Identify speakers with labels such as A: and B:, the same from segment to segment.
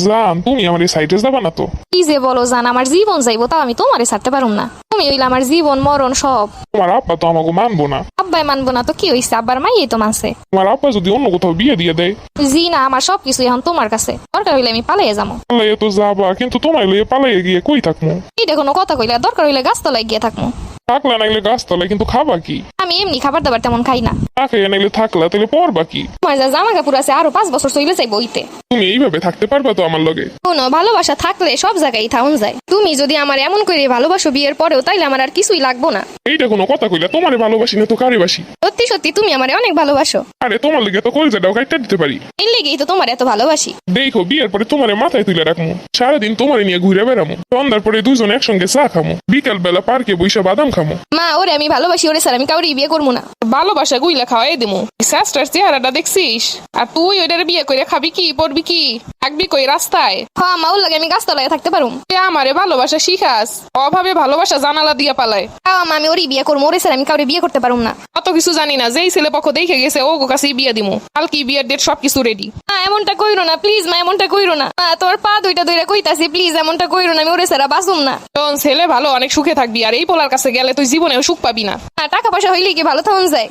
A: জান তুমি আমার এই সাইডে যাবা না তো?
B: কি যে বলো জান, আমার জীবন যাইবো তাও আমি তোমারে ছাড়তে পারুম না। তুমি হইলে আমার জীবন মরণ সব।
A: তোমার আব্বা তো আমাকে মানবো না।
B: আব্বাই মানবো না তো কি হইছে, আব্বার মাইই তো মানছে।
A: তোমার আব্বা যদি অন্য কোথাও বিয়ে দিয়ে দেয়?
B: জি না, আমার সবকিছু এখন তোমার কাছে, দরকার হইলে আমি পালাইয়ে যাবো।
A: পালাইয়ে তো যাবা, কিন্তু তোমার লইয়ে পালাইয়ে গিয়ে কই থাকবো?
B: এইটা কোনো কথা কইলা? দরকার হইলে গাছতলায় গিয়ে থাকবো।
A: থাকলা নাইলে গাছতলায়, কিন্তু খাবা কি?
B: আমি এমনি খাবার দাবার তেমন খাই না।
A: না খাইয়া নাইলে থাকলা, তাহলে পরবা কি?
B: তোমার যা জামা কাপড় আছে আরো 5 বছর চলে যাইবো ওইতে।
A: তুমি এইভাবে থাকতে পারবা তো আমার লগে?
B: কোনো ভালোবাসা থাকলে সব জায়গায় থাউন যায়। তুমি যদি আমার এমন করে ভালোবাসো বিয়ের পরেও, তাইলে আমার আর কিছুই লাগবো না।
A: এইটা কোনো কথা কইলা? তোমারে ভালোবাসি না তো কারে বাসি?
B: সত্যি সত্যি তুমি আমারে অনেক ভালোবাসো।
A: আরে তোমার লেগে তো কলজাটাও কাটতে দিতে পারি।
B: এর লেগেই তো তোমার এত ভালোবাসি।
A: দেখো বিয়ের পরে তোমারে মাথায় তুলে রাখবো, সারাদিন তোমারে নিয়ে ঘুরে বেড়ামো, সন্ধ্যার পরে দুজন একসঙ্গে চা খামো, বিকাল বেলা পার্কে বইসা বাদাম খামো।
B: মা, ওরে আমি ভালোবাসি, ওরে স্যার আমি কাউরে বিয়ে করবো না।
C: ভালোবাসা গুইলা খাওয়াই দিমু। শাস্ত্রের চেহারাটা দেখছিস? আর তুই ওইটার বিয়ে করে খাবি কি, পড়বি কি, থাকবি কই রাস্তায়?
B: হ্যাঁ মা, ওর লাগে আমি গাছতলায় থাকতে পারুম।
C: তুই আমারে ভালোবাসা শিখাস, অভাবে ভালোবাসা জানালা দিয়া পালায়।
B: হ্যাঁ মা, আমি ওরই বিয়ে করবো, ওরে স্যার আমি কাউরে বিয়ে করতে পারুম না।
C: অত কিছু জানি না, যেই ছেলে পক্ষ দেখে গেছে ও কাছেই বিয়ে দিমু। কালকে বিয়ের ডেট সবকিছু রেডি।
B: মা এমনটা কইরো না প্লিজ, মা এমনটা কইরো না। মা তোর পা দুইটা দুইটা কইতাছি, প্লিজ এমনটা কইরো না, আমি ওরে স্যার বাঁচুম না।
C: তোর ছেলে ভালো, অনেক সুখে থাকবি, আর এই পোলার কাছে গেলে তুই জীবনেও সুখ পাবি না।
B: টাকা পয়সা হইলে কি ভালো থাকুন যায়?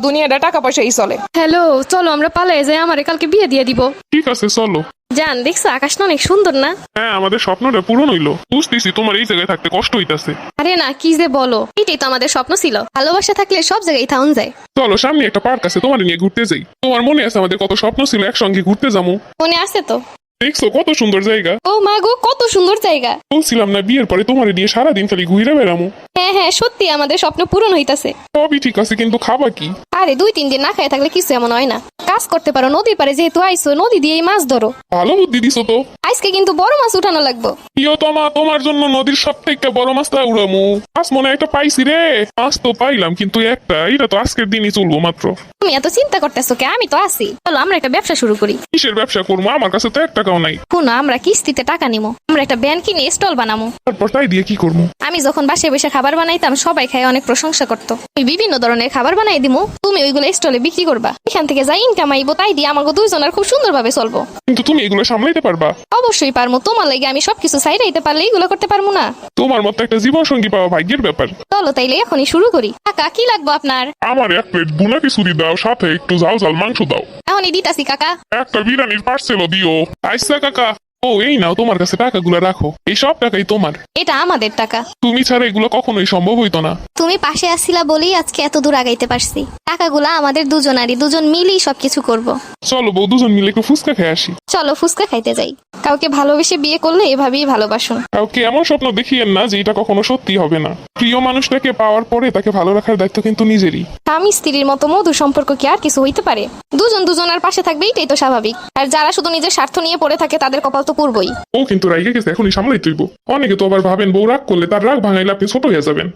C: দুনিয়াটা টাকা পয়সাই চলে।
B: হ্যালো, চলো আমরা পালাই যাই, আমারে কালকে বিয়ে দিয়ে দিব।
A: ঠিক আছে চলো।
B: জান দেখছো আকাশটা অনেক সুন্দর না?
A: হ্যাঁ, আমাদের স্বপ্নটা পূরণ হইলো। বুঝতেছি তোমার এই জায়গায় থাকতে কষ্ট হইতাছে।
B: আরে না, কি যে বলো, এটাই তো আমাদের স্বপ্ন ছিল। ভালোবাসা থাকলে সব জায়গায় থাউন যায়।
A: চলো সামনে একটা পার্ক আছে, তোমার নিয়ে ঘুরতে যাই। তোমার মনে আছে আমাদের কত স্বপ্ন ছিল একসঙ্গে ঘুরতে যাবো?
B: মনে আছে তো?
A: দেখছো কত সুন্দর জায়গা?
B: ও মা গো, কত সুন্দর জায়গা।
A: বলছিলাম না বিয়ের পরে তোমার নিয়ে সারাদিন খালি ঘুরে বেড়ামো।
B: হ্যাঁ হ্যাঁ, সত্যি আমাদের স্বপ্ন পূরণ হইতাছে।
A: সবই ঠিক আছে, কিন্তু খাবা কি?
B: আরে 2-3 দিন না খায় থাকলে কিছু এমন হয় না। কাজ করতে পারো, নদীর পারে যেহেতু আইসো, নদী দিয়েই মাছ ধরো।
A: ভালো বুদ্ধি দিছো তো।
B: আজকে কিন্তু বড় মাছ উঠানো লাগবো।
A: প্রিয়তমা, তোমার জন্য নদীর সব থেকে বড় মাছটা উড়ামু। মাছ মনে হয় একটা পাইছি রে। মাছ তো পাইলাম, কিন্তু একটা, এটা তো আজকের দিনই চলবো মাত্র।
B: তুমি এত চিন্তা করতেছো কে? আমি তো আছি। চলো আমরা একটা ব্যবসা শুরু করি।
A: কিসের ব্যবসা করবো? আমার কাছে তো 1 টাকাও নাই।
B: শুনো, আমরা কিস্তিতে টাকা নিবো। আমরা একটা ব্যান কিনে স্টল বানাবো।
A: তারপর তাই দিয়ে কি করবো?
B: আমি যখন বাসায় বসে খাবার বানাইতাম, সবাই খাই অনেক প্রশংসা করতো। আমি বিভিন্ন ধরনের খাবার বানাই দিমু, তুমি ওইগুলো স্টলে বিক্রি করবা। এখান থেকে যা ইনকাম আইবো তাই দিয়ে আমাকে দুইজনের খুব সুন্দরভাবে চলবো।
A: কিন্তু তুমি এগুলো সামলাইতে পারবা?
B: অবশ্যই পারবো, তোমার লাগে আমি সবকিছু সাইডাইতে পারলে এগুলো করতে পারবো না?
A: তোমার মতো একটা জীবন সঙ্গী পাওয়া ভাগ্যের ব্যাপার।
B: চলো তাইলে এখনই শুরু করি। কাকা কি লাগবো আপনার?
A: আমার 1 প্লেট বুনা খিচুড়ি দাও, সাথে একটু ঝাল ঝাল মাংস দাও।
B: এখনই দিতাছি কাকা।
A: একটা বিরিয়ানির পার্সেলও দিও। আইসা কাকা। ও এই নাও, তোমার কাছে টাকাগুলো রাখো, এই সব টাকাই তোমার।
B: এটা আমাদের টাকা।
A: তুমি ছাড়া এগুলো কখনোই সম্ভব হইতো না।
B: তুমি পাশে আসছিলা বলেই আজকে এত দূর আগাইতে পারছি। টাকাগুলা আমাদের দুজনারই, দুজন মিলেই সবকিছু করব।
A: চলো বউ, দুজন মিলে একটু ফুচকা খেয়ে আসি।
B: চলো ফুচকা খাইতে যাই। কাউকে ভালোবেসে বিয়ে করলে এভাবেই ভালোবাসুন।
A: কাউকে এমন স্বপ্ন দেখিয়েন না যে এটা কখনো সত্যি হবে না। প্রিয় মানুষটাকে পাওয়ার পরে তাকে ভালো রাখার দায়িত্ব কিন্তু নিজেরই।
B: স্বামী স্ত্রীর মতো মধুর সম্পর্ক কি আর কিছু হইতে পারে? দুজন দুজনের পাশে থাকবে, এটাই তো স্বাভাবিক। আর যারা শুধু নিজের স্বার্থ নিয়ে পড়ে থাকে তাদের কপাল তো পূর্বই।
A: ও কিন্তু রাইগে গেছে, এখনই সামলাই তুইব। অনেকে তো আবার ভাবেন বউ রাগ করলে তার রাগ ভাঙাইলে আপনি ছোট হয়ে যাবেন।